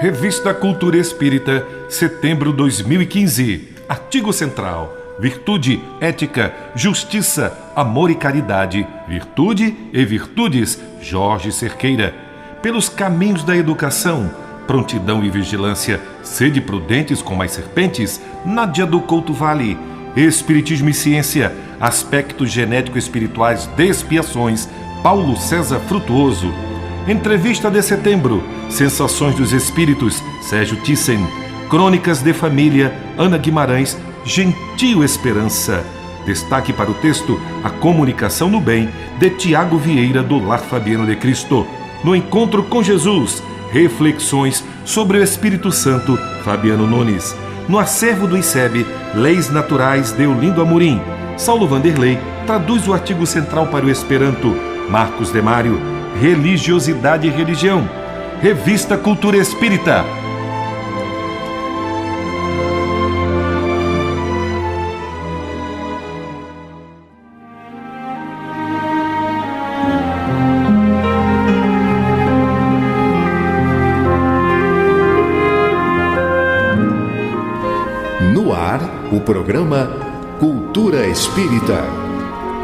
Revista Cultura Espírita, setembro 2015. Artigo central: virtude, ética, justiça, amor e caridade. Virtude e virtudes. Jorge Cerqueira. Pelos caminhos da educação, prontidão e vigilância, sede prudentes como as serpentes. Nádia do Couto Vale. Espiritismo e ciência, aspectos genético-espirituais de expiações. Paulo César Frutuoso. Entrevista de setembro, Sensações dos Espíritos, Sérgio Thyssen. Crônicas de Família, Ana Guimarães, Gentil Esperança. Destaque para o texto A Comunicação no Bem, de Tiago Vieira, do Lar Fabiano de Cristo. No Encontro com Jesus, reflexões sobre o Espírito Santo, Fabiano Nunes. No acervo do ICEB, Leis Naturais, de Olindo Amorim. Saulo Vanderlei traduz o artigo central para o Esperanto. Marcos Demário, Religiosidade e Religião. Revista Cultura Espírita. No ar, o programa Cultura Espírita,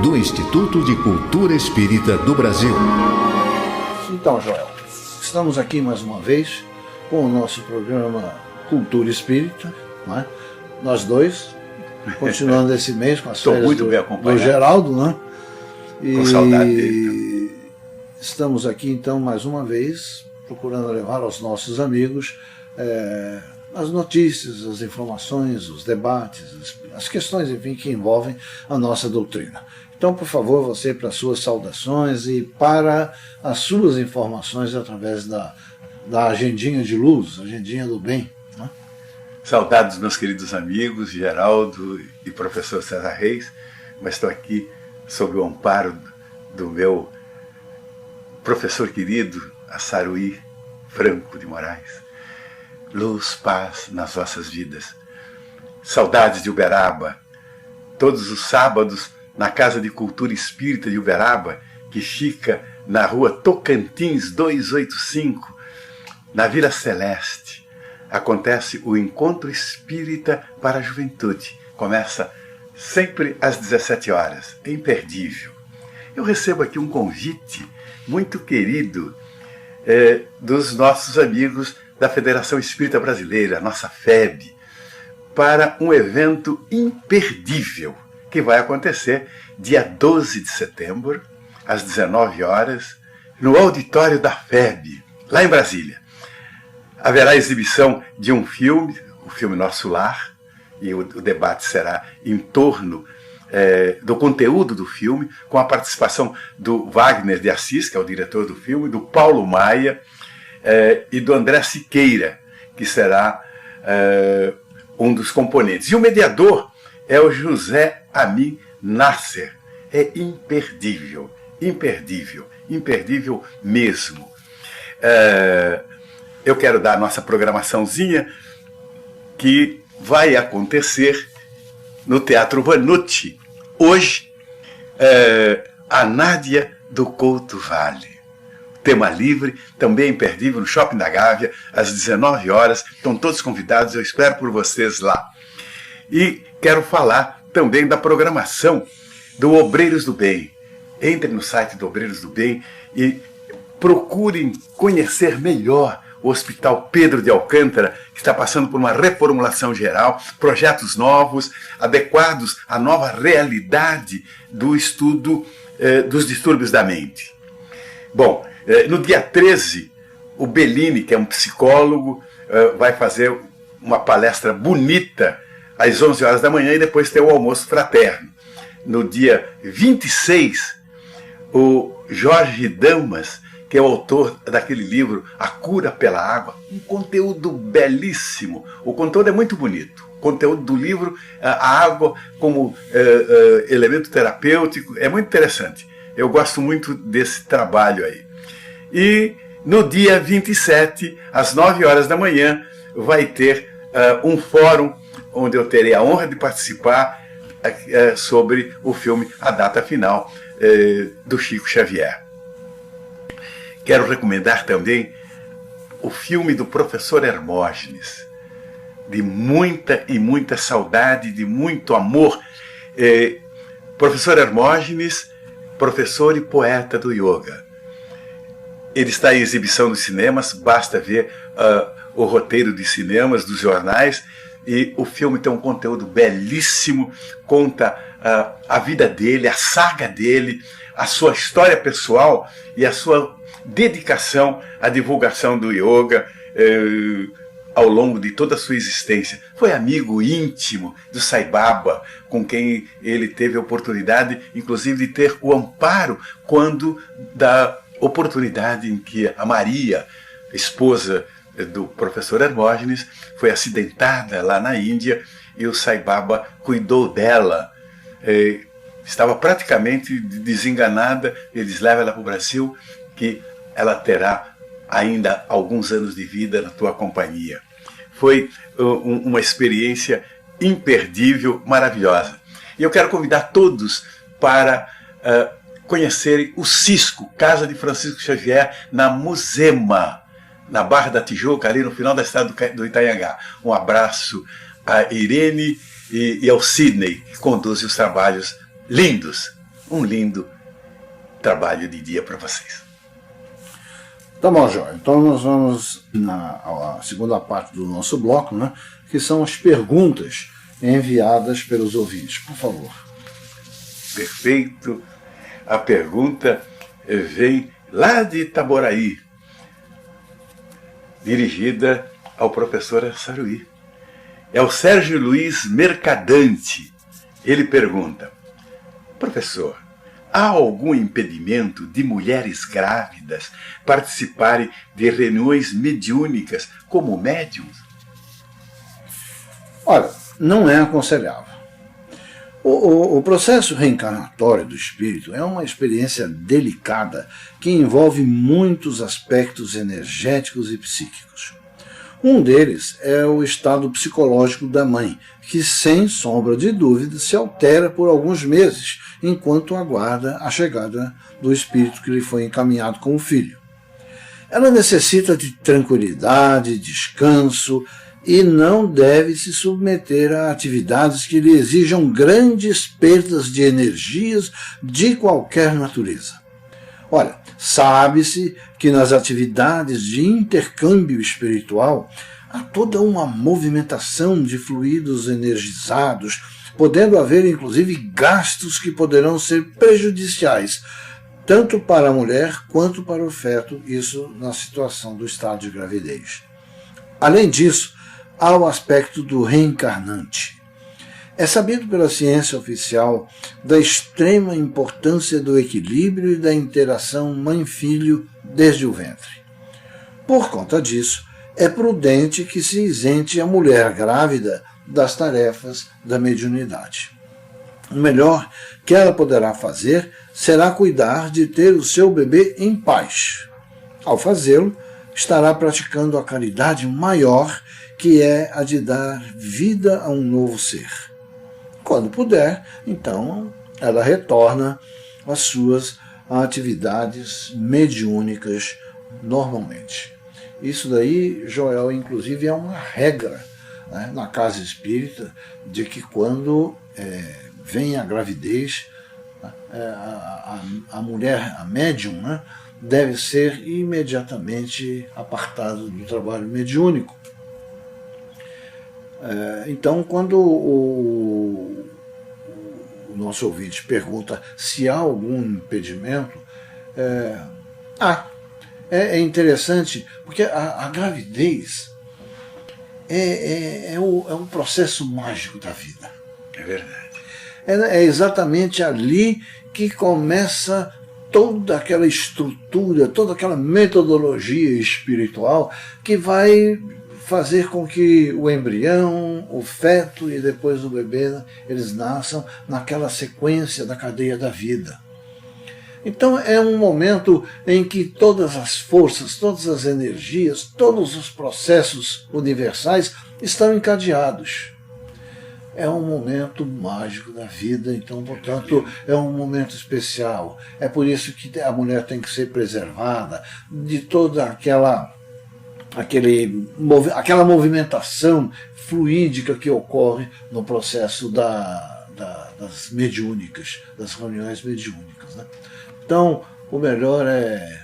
do Instituto de Cultura Espírita do Brasil. Então, Joel, estamos aqui mais uma vez com o nosso programa Cultura Espírita, né? Nós dois, continuando esse mês com as férias do Geraldo, né? Com saudade dele. Estamos aqui então mais uma vez procurando levar aos nossos amigos as notícias, as informações, os debates, as questões, enfim, que envolvem a nossa doutrina. Então, por favor, você para as suas saudações e para as suas informações através da agendinha de luz, agendinha do bem. Né? Saudades, meus queridos amigos, Geraldo e professor César Reis, mas estou aqui sob o amparo do meu professor querido, Assaruí Franco de Moraes. Luz, paz nas vossas vidas. Saudades de Uberaba. Todos os sábados, na Casa de Cultura Espírita de Uberaba, que fica na rua Tocantins 285, na Vila Celeste, acontece o Encontro Espírita para a Juventude. Começa sempre às 17 horas. É imperdível. Eu recebo aqui um convite muito querido dos nossos amigos da Federação Espírita Brasileira, a nossa FEB, para um evento imperdível que vai acontecer dia 12 de setembro, às 19 horas, no auditório da FEB, lá em Brasília. Haverá exibição de um filme, o filme Nosso Lar, e o debate será em torno do conteúdo do filme, com a participação do Wagner de Assis, que é o diretor do filme, do Paulo Maia, e do André Siqueira, que será um dos componentes. E o mediador é o José Amin Nasser. É imperdível, imperdível, imperdível mesmo. Eu quero dar a nossa programaçãozinha, que vai acontecer no Teatro Vanucci. Hoje, a Nádia do Couto Vale. Tema livre, também imperdível, no Shopping da Gávea, às 19 horas. Estão todos convidados, eu espero por vocês lá. E quero falar também da programação do Obreiros do Bem. Entre no site do Obreiros do Bem e procurem conhecer melhor o Hospital Pedro de Alcântara, que está passando por uma reformulação geral, projetos novos, adequados à nova realidade do estudo dos distúrbios da mente. Bom, no dia 13, o Bellini, que é um psicólogo, vai fazer uma palestra bonita às 11 horas da manhã e depois ter o almoço fraterno. No dia 26, o Jorge Damas, que é o autor daquele livro A Cura pela Água, um conteúdo belíssimo. O conteúdo é muito bonito. O conteúdo do livro, a água como elemento terapêutico, é muito interessante. Eu gosto muito desse trabalho aí. E no dia 27, às 9 horas da manhã, vai ter um fórum onde eu terei a honra de participar sobre o filme A Data Final, do Chico Xavier. Quero recomendar também o filme do professor Hermógenes, de muita e muita saudade, de muito amor. Professor Hermógenes, professor e poeta do yoga. Ele está em exibição nos cinemas, basta ver o roteiro de cinemas, dos jornais, e o filme tem um conteúdo belíssimo, conta a vida dele, a saga dele, a sua história pessoal e a sua dedicação à divulgação do yoga ao longo de toda a sua existência. Foi amigo íntimo do Sai Baba, com quem ele teve a oportunidade, inclusive, de ter o amparo quando da oportunidade em que a Maria, esposa do professor Hermógenes, foi acidentada lá na Índia e o Sai Baba cuidou dela. Estava praticamente desenganada, eles levam ela para o Brasil, que ela terá ainda alguns anos de vida na tua companhia. Foi uma experiência imperdível, maravilhosa. E eu quero convidar todos para conhecerem o Cisco, Casa de Francisco Xavier, na Muzema, na Barra da Tijuca, ali no final da estrada do Itanhangá. Um abraço a Irene e ao Sidney, que conduzem os trabalhos lindos. Um lindo trabalho de dia para vocês. Tá bom, João. Então nós vamos na segunda parte do nosso bloco, né, que são as perguntas enviadas pelos ouvintes. Por favor. Perfeito. A pergunta vem lá de Itaboraí, dirigida ao professor Assaruí. É o Sérgio Luiz Mercadante. Ele pergunta: professor, há algum impedimento de mulheres grávidas participarem de reuniões mediúnicas como médiums? Olha, não é aconselhável. O processo reencarnatório do espírito é uma experiência delicada que envolve muitos aspectos energéticos e psíquicos. Um deles é o estado psicológico da mãe, que sem sombra de dúvida se altera por alguns meses, enquanto aguarda a chegada do espírito que lhe foi encaminhado como filho. Ela necessita de tranquilidade, descanso, e não deve se submeter a atividades que lhe exijam grandes perdas de energias de qualquer natureza. Olha, sabe-se que nas atividades de intercâmbio espiritual há toda uma movimentação de fluidos energizados, podendo haver inclusive gastos que poderão ser prejudiciais, tanto para a mulher quanto para o feto, isso na situação do estado de gravidez. Além disso, há o aspecto do reencarnante. É sabido pela ciência oficial da extrema importância do equilíbrio e da interação mãe-filho desde o ventre. Por conta disso, é prudente que se isente a mulher grávida das tarefas da mediunidade. O melhor que ela poderá fazer será cuidar de ter o seu bebê em paz. Ao fazê-lo, estará praticando a caridade maior, que é a de dar vida a um novo ser. Quando puder, então, ela retorna às suas atividades mediúnicas normalmente. Isso daí, Joel, inclusive, é uma regra, né, na casa espírita, de que quando vem a gravidez, a mulher, a médium, né, deve ser imediatamente apartada do trabalho mediúnico. Então, quando o nosso ouvinte pergunta se há algum impedimento, é interessante, porque a gravidez é um processo mágico da vida. É verdade. É exatamente ali que começa toda aquela estrutura, toda aquela metodologia espiritual que vai fazer com que o embrião, o feto e depois o bebê, eles nasçam naquela sequência da cadeia da vida. Então é um momento em que todas as forças, todas as energias, todos os processos universais estão encadeados. É um momento mágico da vida, então, portanto, é um momento especial. É por isso que a mulher tem que ser preservada de toda aquela aquela movimentação fluídica que ocorre no processo das mediúnicas, das reuniões mediúnicas, né? Então, o melhor é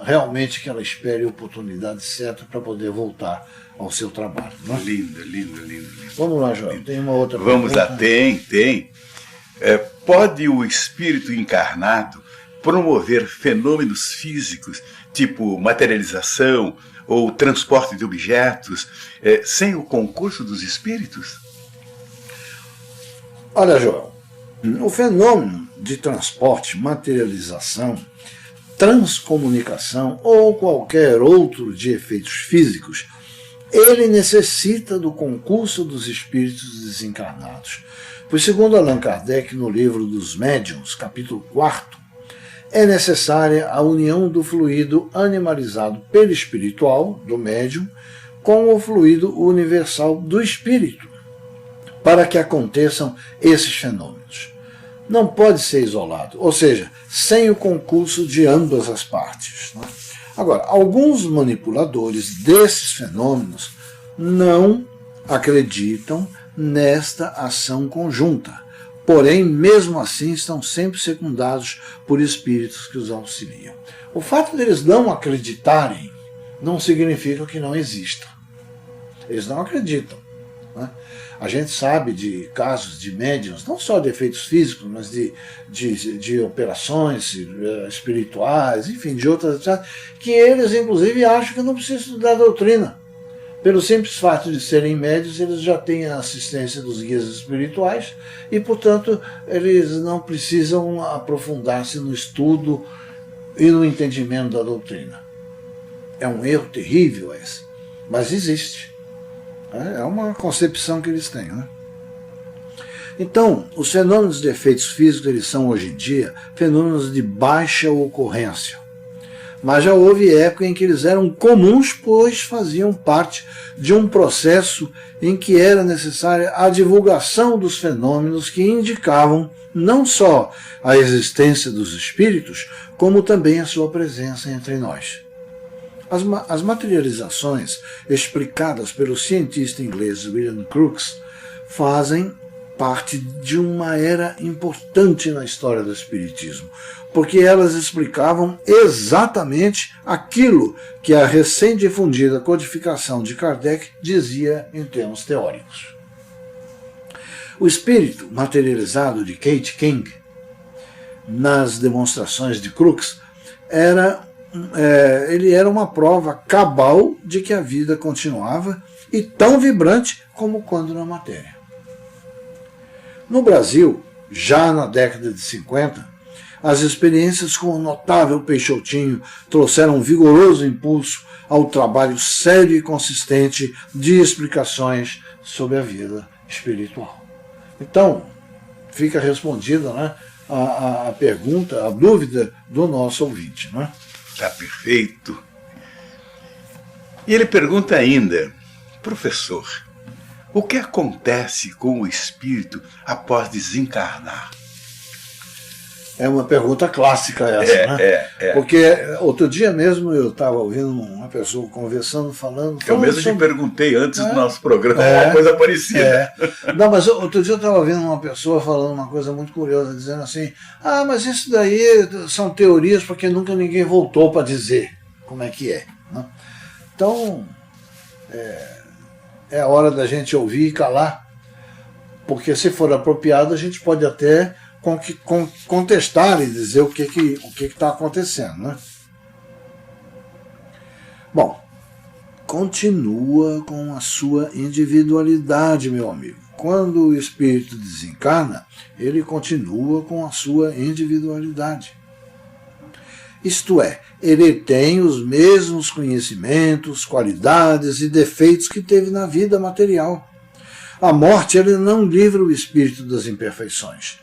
realmente que ela espere a oportunidade certa para poder voltar ao seu trabalho. Né? Lindo, lindo, lindo. Vamos lá, João. Tem uma outra Vamos pergunta? lá, tem. Pode o espírito encarnado promover fenômenos físicos, tipo materialização ou transporte de objetos, sem o concurso dos espíritos? Olha, João, o fenômeno de transporte, materialização, transcomunicação ou qualquer outro de efeitos físicos, ele necessita do concurso dos espíritos desencarnados. Pois, segundo Allan Kardec, no livro dos Médiuns, capítulo 4, é necessária a união do fluido animalizado perispiritual, do médium, com o fluido universal do espírito, para que aconteçam esses fenômenos. Não pode ser isolado, ou seja, sem o concurso de ambas as partes. Né? Agora, alguns manipuladores desses fenômenos não acreditam nesta ação conjunta, porém, mesmo assim, estão sempre secundados por espíritos que os auxiliam. O fato deles não acreditarem não significa que não exista. Eles não acreditam. Né? A gente sabe de casos de médiuns, não só de efeitos físicos, mas de operações espirituais, enfim, de outras, que eles, inclusive, acham que não precisam estudar a doutrina. Pelo simples fato de serem médiuns, eles já têm a assistência dos guias espirituais e, portanto, eles não precisam aprofundar-se no estudo e no entendimento da doutrina. É um erro terrível esse, mas existe. É uma concepção que eles têm. Né? Então, os fenômenos de efeitos físicos eles são, hoje em dia, fenômenos de baixa ocorrência. Mas já houve época em que eles eram comuns, pois faziam parte de um processo em que era necessária a divulgação dos fenômenos que indicavam não só a existência dos espíritos, como também a sua presença entre nós. As materializações explicadas pelo cientista inglês William Crookes fazem parte de uma era importante na história do espiritismo, porque elas explicavam exatamente aquilo que a recém-difundida codificação de Kardec dizia em termos teóricos. O espírito materializado de Kate King, nas demonstrações de Crookes, ele era uma prova cabal de que a vida continuava e tão vibrante como quando na matéria. No Brasil, já na década de 50, as experiências com o notável Peixotinho trouxeram um vigoroso impulso ao trabalho sério e consistente de explicações sobre a vida espiritual. Então, fica respondida, né, a pergunta, a dúvida do nosso ouvinte. Né? Está perfeito. E ele pergunta ainda, professor, o que acontece com o espírito após desencarnar? É uma pergunta clássica essa, né? Porque outro dia mesmo eu estava ouvindo uma pessoa conversando, falando Eu mesmo sobre... te perguntei antes do nosso programa uma coisa parecida. Não, mas outro dia eu estava ouvindo uma pessoa falando uma coisa muito curiosa, dizendo assim, mas isso daí são teorias porque nunca ninguém voltou para dizer como é que é. Né? Então, é a hora da gente ouvir e calar, porque se for apropriado a gente pode até contestar e dizer o que está acontecendo. Né? Bom, continua com a sua individualidade, meu amigo. Quando o espírito desencarna, ele continua com a sua individualidade. Isto é, ele tem os mesmos conhecimentos, qualidades e defeitos que teve na vida material. A morte ele não livra o espírito das imperfeições.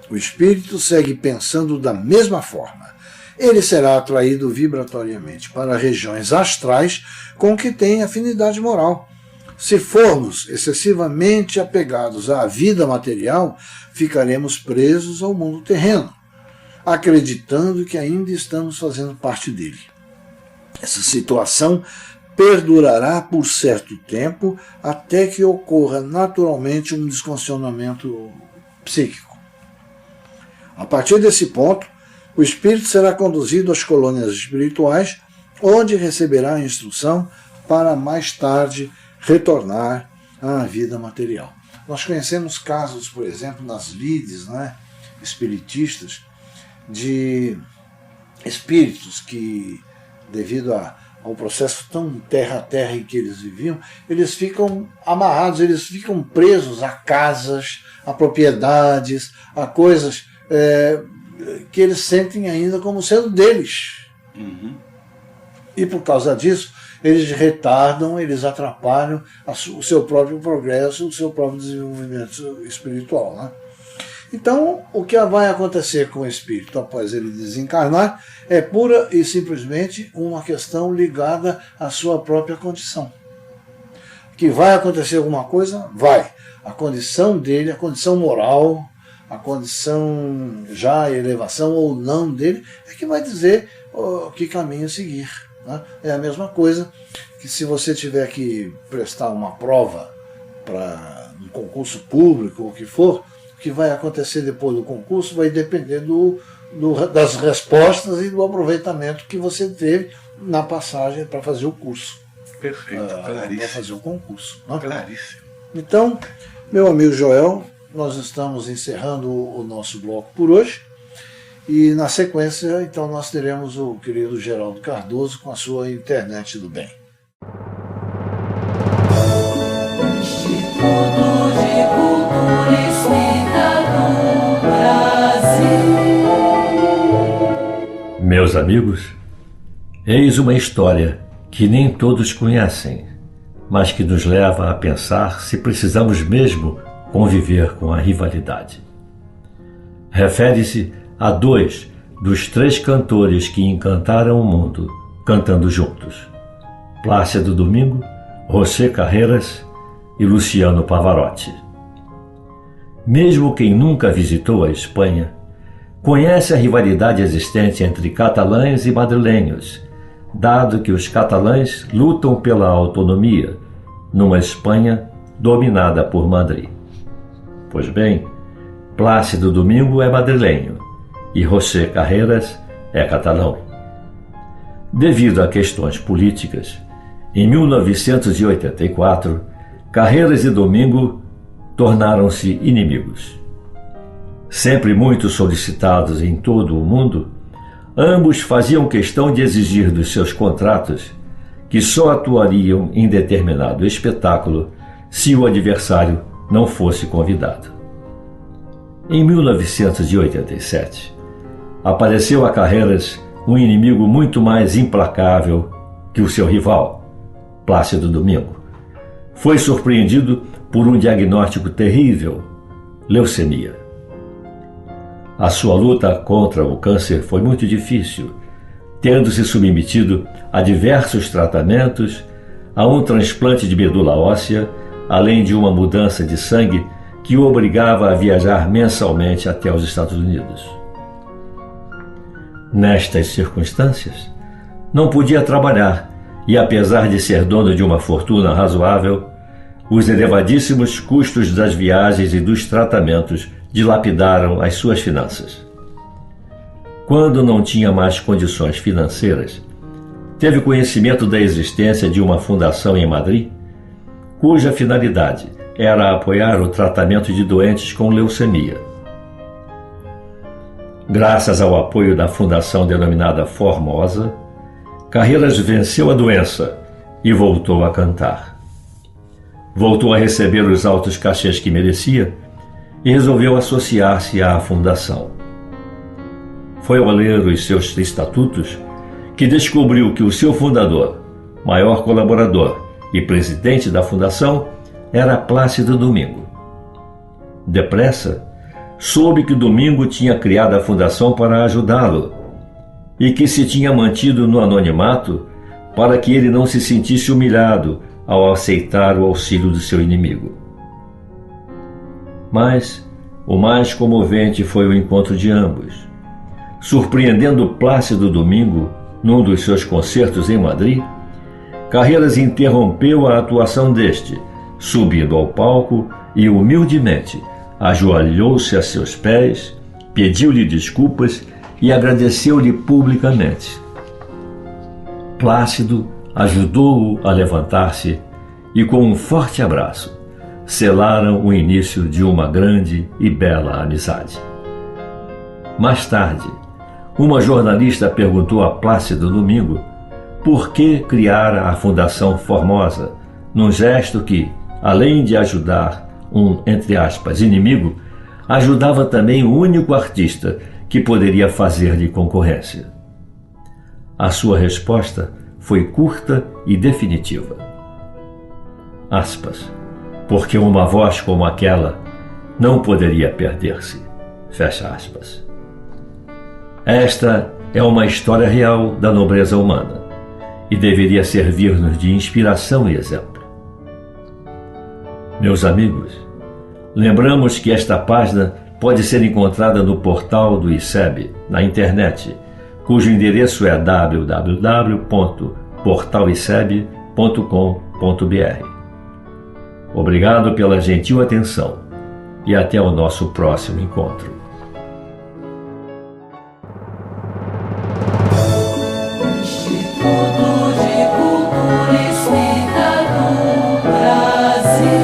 O espírito segue pensando da mesma forma. Ele será atraído vibratoriamente para regiões astrais com que tem afinidade moral. Se formos excessivamente apegados à vida material, ficaremos presos ao mundo terreno, acreditando que ainda estamos fazendo parte dele. Essa situação perdurará por certo tempo até que ocorra naturalmente um descondicionamento psíquico. A partir desse ponto, o espírito será conduzido às colônias espirituais, onde receberá a instrução para mais tarde retornar à vida material. Nós conhecemos casos, por exemplo, nas lides, espiritistas, de espíritos que, devido ao processo tão terra a terra em que eles viviam, eles ficam amarrados, eles ficam presos a casas, a propriedades, a coisas que eles sentem ainda como sendo deles. Uhum. E por causa disso, eles retardam, eles atrapalham o seu próprio progresso, o seu próprio desenvolvimento espiritual. Então, o que vai acontecer com o espírito após ele desencarnar é pura e simplesmente uma questão ligada à sua própria condição. Que vai acontecer alguma coisa? Vai. A condição dele, a condição moral, a condição já elevação ou não dele, é que vai dizer que caminho seguir. É a mesma coisa que se você tiver que prestar uma prova para um concurso público ou o que for, o que vai acontecer depois do concurso vai depender das respostas e do aproveitamento que você teve na passagem para fazer o curso. Perfeito, claríssimo. Para fazer o concurso. Claríssimo. Então, meu amigo Joel, nós estamos encerrando o nosso bloco por hoje. E na sequência, então, nós teremos o querido Geraldo Cardoso com a sua Internet do Bem. Instituto de Cultura Espírita do Brasil. Meus amigos, eis uma história que nem todos conhecem, mas que nos leva a pensar se precisamos mesmo conviver com a rivalidade. Refere-se a 2 dos 3 cantores que encantaram o mundo cantando juntos: Plácido Domingo, José Carreras e Luciano Pavarotti. Mesmo quem nunca visitou a Espanha conhece a rivalidade existente entre catalães e madrilenhos, dado que os catalães lutam pela autonomia numa Espanha dominada por Madrid. Pois bem, Plácido Domingo é madrilenho e José Carreras é catalão. Devido a questões políticas, em 1984, Carreras e Domingo tornaram-se inimigos. Sempre muito solicitados em todo o mundo, ambos faziam questão de exigir dos seus contratos que só atuariam em determinado espetáculo se o adversário não fosse convidado. Em 1987, apareceu a Carreras um inimigo muito mais implacável que o seu rival, Plácido Domingo. Foi surpreendido por um diagnóstico terrível: leucemia. A sua luta contra o câncer foi muito difícil, tendo se submetido a diversos tratamentos, a um transplante de medula óssea, além de uma mudança de sangue que o obrigava a viajar mensalmente até os Estados Unidos. Nestas circunstâncias, não podia trabalhar e, apesar de ser dono de uma fortuna razoável, os elevadíssimos custos das viagens e dos tratamentos dilapidaram as suas finanças. Quando não tinha mais condições financeiras, teve conhecimento da existência de uma fundação em Madrid, cuja finalidade era apoiar o tratamento de doentes com leucemia. Graças ao apoio da fundação denominada Formosa, Carreras venceu a doença e voltou a cantar. Voltou a receber os altos cachês que merecia e resolveu associar-se à fundação. Foi ao ler os seus estatutos que descobriu que o seu fundador, maior colaborador e presidente da fundação era Plácido Domingo. Depressa, soube que Domingo tinha criado a fundação para ajudá-lo e que se tinha mantido no anonimato para que ele não se sentisse humilhado ao aceitar o auxílio do seu inimigo. Mas o mais comovente foi o encontro de ambos. Surpreendendo Plácido Domingo Num dos seus concertos em Madrid, Carreiras interrompeu a atuação deste, subindo ao palco e humildemente ajoelhou-se a seus pés, pediu-lhe desculpas e agradeceu-lhe publicamente. Plácido ajudou-o a levantar-se e, com um forte abraço, selaram o início de uma grande e bela amizade. Mais tarde, uma jornalista perguntou a Plácido Domingo por que criara a Fundação Formosa, num gesto que, além de ajudar um, entre aspas, inimigo, ajudava também o único artista que poderia fazer-lhe concorrência. A sua resposta foi curta e definitiva. Aspas, porque uma voz como aquela não poderia perder-se. Fecha aspas. Esta é uma história real da nobreza humana e deveria servir-nos de inspiração e exemplo. Meus amigos, lembramos que esta página pode ser encontrada no portal do ICEB, na internet, cujo endereço é www.portaliceb.com.br. Obrigado pela gentil atenção e até o nosso próximo encontro. Instituto de Cultura Espírita do Brasil.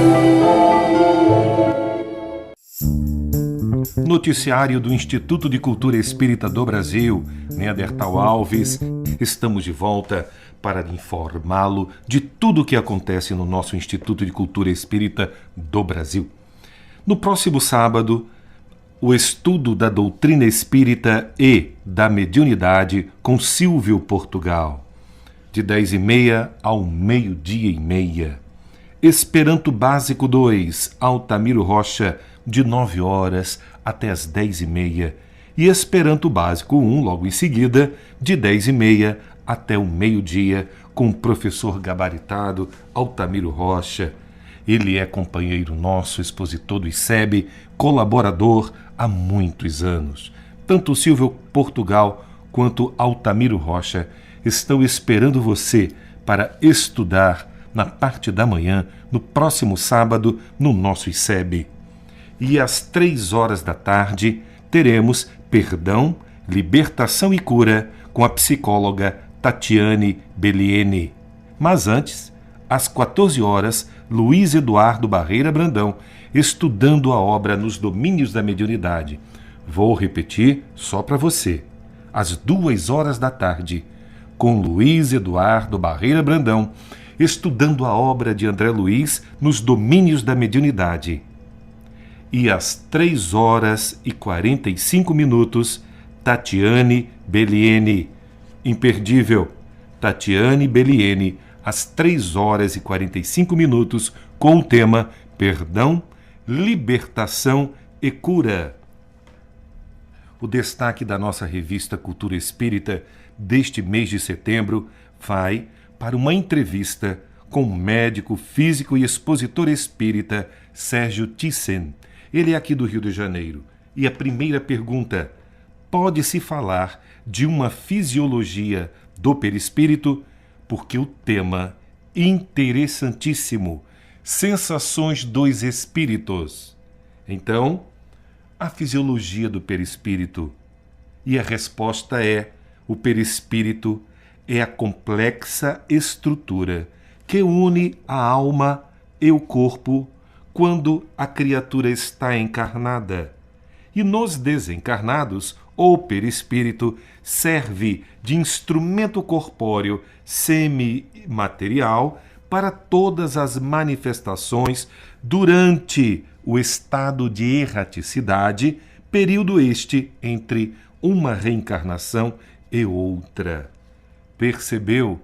Noticiário do Instituto de Cultura Espírita do Brasil, Neandertal Alves. Estamos de volta para informá-lo de tudo o que acontece no nosso Instituto de Cultura Espírita do Brasil. No próximo sábado, o estudo da doutrina espírita e da mediunidade com Silvio Portugal, de 10h30 ao 12h30. Esperanto Básico 2, Altamiro Rocha, de 9 horas até as 10h30. E Esperanto Básico 1, logo em seguida, de 10h30 até o meio-dia, com o professor gabaritado Altamiro Rocha. Ele é companheiro nosso, expositor do ICEB, colaborador há muitos anos. Tanto o Silvio Portugal quanto Altamiro Rocha estão esperando você para estudar na parte da manhã, no próximo sábado, no nosso ICEB. E às 3 horas da tarde, teremos Perdão, Libertação e Cura com a psicóloga Tatiane Belliene. Mas antes, às 14 horas, Luiz Eduardo Barreira Brandão, estudando a obra nos domínios da mediunidade. Vou repetir só para você. Às 2 horas da tarde, com Luiz Eduardo Barreira Brandão, estudando a obra de André Luiz nos domínios da mediunidade. E às 3 horas e 45 minutos, Tatiane Belliene. Imperdível. Tatiane Belliene, às 3 horas e 45 minutos, com o tema Perdão, Libertação e Cura. O destaque da nossa revista Cultura Espírita deste mês de setembro vai para uma entrevista com o médico físico e expositor espírita Sérgio Thyssen. Ele é aqui do Rio de Janeiro. E a primeira pergunta: pode-se falar de uma fisiologia do perispírito? Porque o tema interessantíssimo, sensações dos espíritos. Então, a fisiologia do perispírito. E a resposta é: o perispírito é a complexa estrutura que une a alma e o corpo quando a criatura está encarnada. E nos desencarnados, o perispírito serve de instrumento corpóreo semimaterial para todas as manifestações durante o estado de erraticidade, período este entre uma reencarnação e outra. Percebeu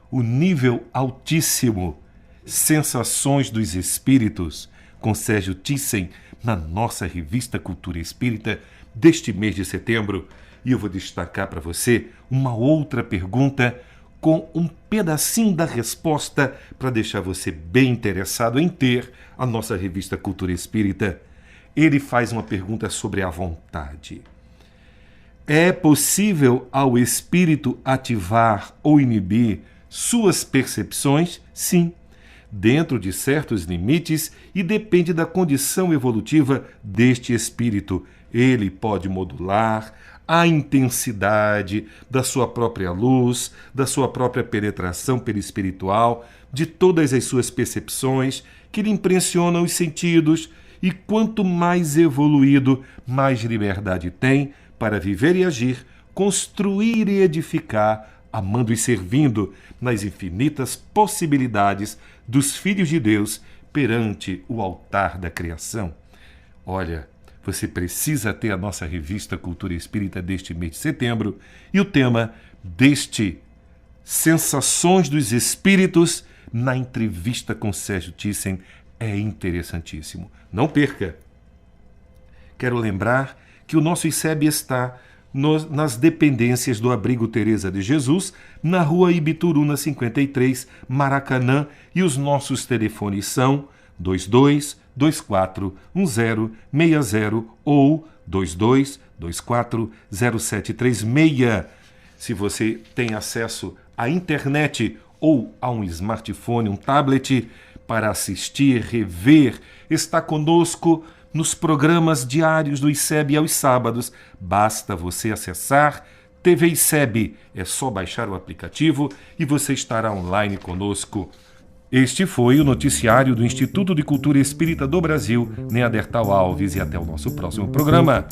o nível altíssimo? Sensações dos Espíritos, com Sérgio Thyssen, na nossa revista Cultura Espírita deste mês de setembro. E eu vou destacar para você uma outra pergunta com um pedacinho da resposta para deixar você bem interessado em ter a nossa revista Cultura Espírita. Ele faz uma pergunta sobre a vontade. É possível ao espírito ativar ou inibir suas percepções? Sim, dentro de certos limites e depende da condição evolutiva deste espírito. Ele pode modular a intensidade da sua própria luz, da sua própria penetração perispiritual, de todas as suas percepções que lhe impressionam os sentidos, e quanto mais evoluído, mais liberdade tem para viver e agir, construir e edificar, amando e servindo nas infinitas possibilidades dos filhos de Deus perante o altar da criação. Olha, você precisa ter a nossa revista Cultura Espírita deste mês de setembro, e o tema deste Sensações dos Espíritos, na entrevista com Sérgio Thyssen, é interessantíssimo. Não perca! Quero lembrar que o nosso ICEB está nas dependências do Abrigo Teresa de Jesus, na rua Ibituruna 53, Maracanã, e os nossos telefones são 22-24-1060 ou 22-24-0736. Se você tem acesso à internet ou a um smartphone, um tablet, para assistir, rever, está conosco nos programas diários do ICEB aos sábados. Basta você acessar TV ICEB. É só baixar o aplicativo e você estará online conosco. Este foi o noticiário do Instituto de Cultura Espírita do Brasil, Neandertal Alves, e até o nosso próximo programa.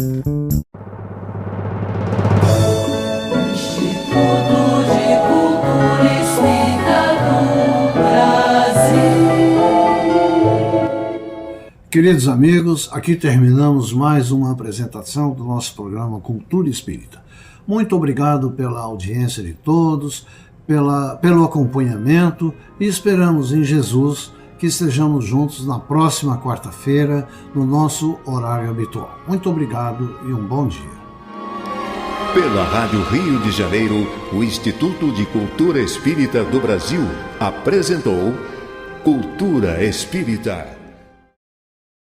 Instituto de Cultura Espírita do Brasil. Queridos amigos, aqui terminamos mais uma apresentação do nosso programa Cultura Espírita. Muito obrigado pela audiência de todos, pelo acompanhamento, e esperamos em Jesus que estejamos juntos na próxima quarta-feira, no nosso horário habitual. Muito obrigado e um bom dia. Pela Rádio Rio de Janeiro, o Instituto de Cultura Espírita do Brasil apresentou Cultura Espírita.